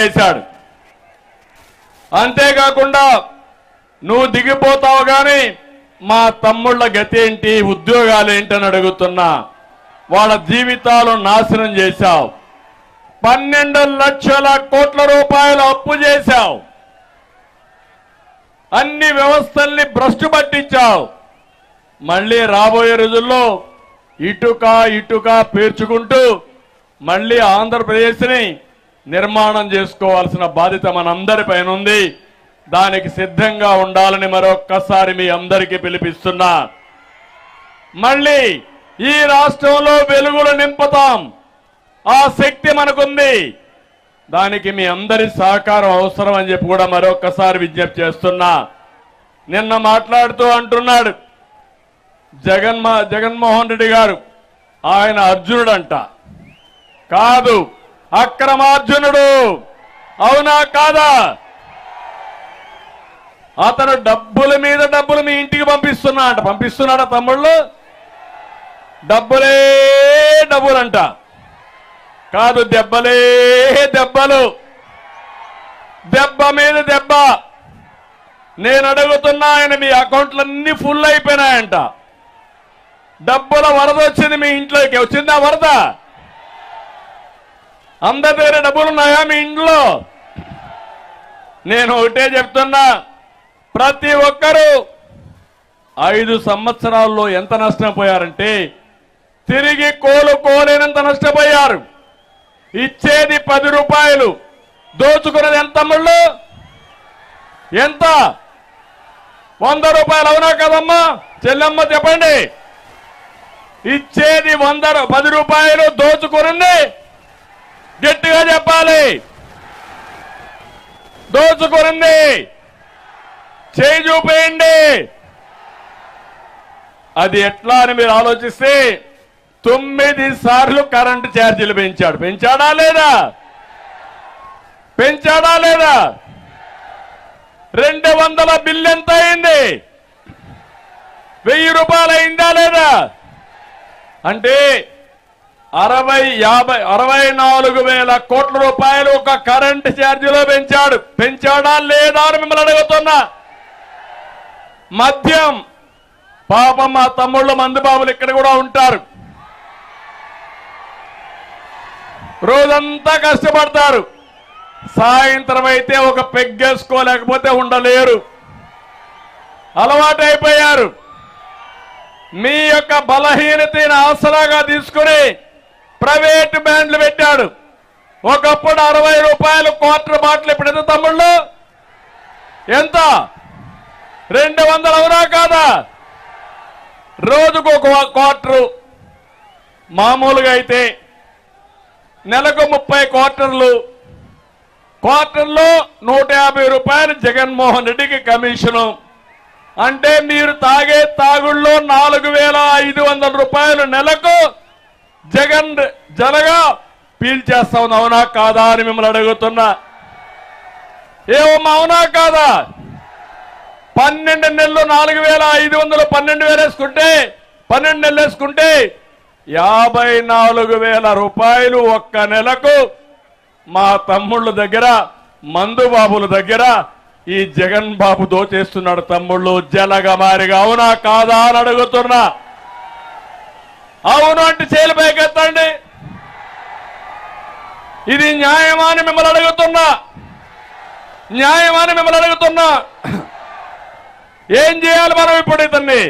చేశాడు. అంతేకాకుండా నువ్వు దిగిపోతావు గాని మా తమ్ముళ్ళ గతి ఏంటి, ఉద్యోగాలు ఏంటని అడుగుతున్నా. వాళ్ళ జీవితాలు నాశనం చేశావు. 12 లక్షల కోట్ల రూపాయలు అప్పు చేశావు. అన్ని వ్యవస్థల్ని భ్రష్టు పట్టించావు. మళ్ళీ రాబోయే రోజుల్లో ఇటుక పేర్చుకుంటూ మళ్ళీ ఆంధ్రప్రదేశ్ని నిర్మాణం చేసుకోవాల్సిన బాధ్యత మనందరిపైన ఉంది. దానికి సిద్ధంగా ఉండాలని మరొక్కసారి మీ అందరికీ పిలిపిస్తున్నా. మళ్ళీ ఈ రాష్ట్రంలో వెలుగులు నింపుతాం. ఆ శక్తి మనకుంది. దానికి మీ అందరి సహకారం అవసరం అని చెప్పి కూడా మరొక్కసారి విజ్ఞప్తి చేస్తున్నా. నిన్న మాట్లాడుతూ అంటున్నాడు జగన్మోహన్ రెడ్డి గారు ఆయన అర్జునుడంట. కాదు, అక్రమార్జునుడు. అవునా కాదా? అతను డబ్బుల మీద డబ్బులు మీ ఇంటికి పంపిస్తున్నాడా తమ్ముళ్ళు? డబ్బులే డబ్బులంట. కాదు, దెబ్బలే దెబ్బలు, దెబ్బ మీద దెబ్బ. నేను అడుగుతున్నా, ఆయన మీ అకౌంట్లన్నీ ఫుల్ అయిపోయినాయంట. డబ్బుల వరద వచ్చింది మీ ఇంట్లోకి. వచ్చిందా వరద? అందరి దగ్గర డబ్బులున్నాయా మీ ఇంట్లో? నేను ఒకటే చెప్తున్నా, ప్రతి ఒక్కరూ 5 సంవత్సరాల్లో ఎంత నష్టపోయారంటే తిరిగి కోలుకోలేనంత నష్టపోయారు. ఇచ్చేది 10 రూపాయలు, దోచుకున్నది ఎంత తమ్ముళ్ళు? ఎంత? 100 రూపాయలు. అవునా కదమ్మా చెల్లెమ్మ చెప్పండి? ఇచ్చేది 10 రూపాయలు, దోచుకున్నది గట్టిగా చెప్పాలి. దోచుకున్నది చేయి చూపేయండి. అది ఎట్లా అని మీరు ఆలోచిస్తే 9 సార్లు కరెంటు ఛార్జీలు పెంచాడు. పెంచాడా లేదా? 200 బిల్లు ఎంత అయింది? 1000 రూపాయలు అయిందా లేదా? అంటే 64,000 కోట్ల రూపాయలు ఒక కరెంటు ఛార్జీలో పెంచాడు. పెంచాడా లేదా అని మిమ్మల్ని అడుగుతున్నా. మద్యం పాపం మా తమ్ముళ్ళు మందుబాబులు ఇక్కడ కూడా ఉంటారు. రోజంతా కష్టపడతారు. సాయంత్రం అయితే ఒక పెగ్గేసుకోలేకపోతే ఉండలేరు. అలవాటైపోయారు. మీ యొక్క బలహీనతను ఆసరాగా తీసుకుని ప్రైవేట్ బ్యాండ్లు పెట్టాడు. ఒకప్పుడు 60 రూపాయలు క్వార్టర్ బాటిల్. ఇప్పుడు ఎంత తమ్ముళ్ళు? ఎంత? 200. అవునా కాదా? రోజుకు ఒక క్వార్టరు. మామూలుగా అయితే నెలకు 30 క్వార్టర్లు. క్వార్టర్లో 150 రూపాయలు జగన్మోహన్ రెడ్డికి కమిషను. అంటే మీరు తాగే తాగుళ్ళలో 4,500 రూపాయలు నెలకు జగన్ జలగా పీల్చేస్తా ఉంది. అవునా కాదా అని మిమ్మల్ని అడుగుతున్నా. ఏమమ్మా అవునా కాదా? 12 నెలలు 4,500, 12,000 వేసుకుంటే 12 నెలలు వేసుకుంటే 54,000 రూపాయలు ఒక్క నెలకు మా తమ్ముళ్ళ దగ్గర, మందుబాబుల దగ్గర ఈ జగన్ బాబు దోచేస్తున్నాడు. తమ్ముళ్ళు జలగా మారిగా. అవునా కాదా అని అడుగుతున్నా. అవును అంటే చేలు పైకెత్తండి. ఇది న్యాయమాని మిమ్మల్ని అడుగుతున్నా. న్యాయమాని మిమ్మల్ని అడుగుతున్నా. ఏం చేయాలి మనం ఇప్పుడు? ఇతన్ని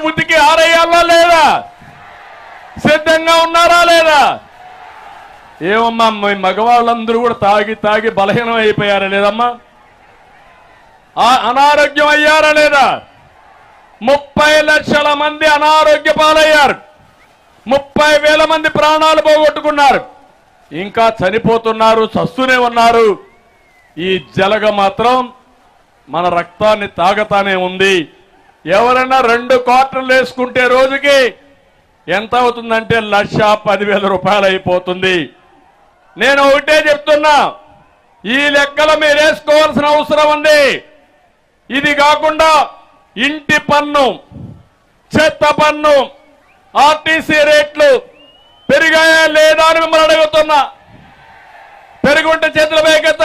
ఉతికి ఆరేయాలా లేదా? సిద్ధంగా ఉన్నారా లేదా? ఏమమ్మా మీ మగవాళ్ళందరూ కూడా తాగి బలహీనం అయిపోయారా లేదమ్మా? అనారోగ్యం అయ్యారా లేదా? 30 లక్షల మంది అనారోగ్య పాలయ్యారు. 30,000 మంది ప్రాణాలు పోగొట్టుకున్నారు. ఇంకా చనిపోతున్నారు, చస్తూనే ఉన్నారు. ఈ జలగ మాత్రం మన రక్తాన్ని తాగతానే ఉంది. ఎవరైనా 2 క్వార్టర్లు వేసుకుంటే రోజుకి ఎంత అవుతుందంటే 1,10,000 రూపాయలు అయిపోతుంది. నేను ఒకటే చెప్తున్నా, ఈ లెక్కలు మీరు వేసుకోవాల్సిన అవసరం ఉంది. ఇది కాకుండా ఇంటి పన్ను, చెత్త పన్ను, ఆర్టీసీ రేట్లు పెరిగాయా లేదా అని మిమ్మల్ని అడుగుతున్నా. జరిగి ఉంటే చేతుల పైకెత్తండి.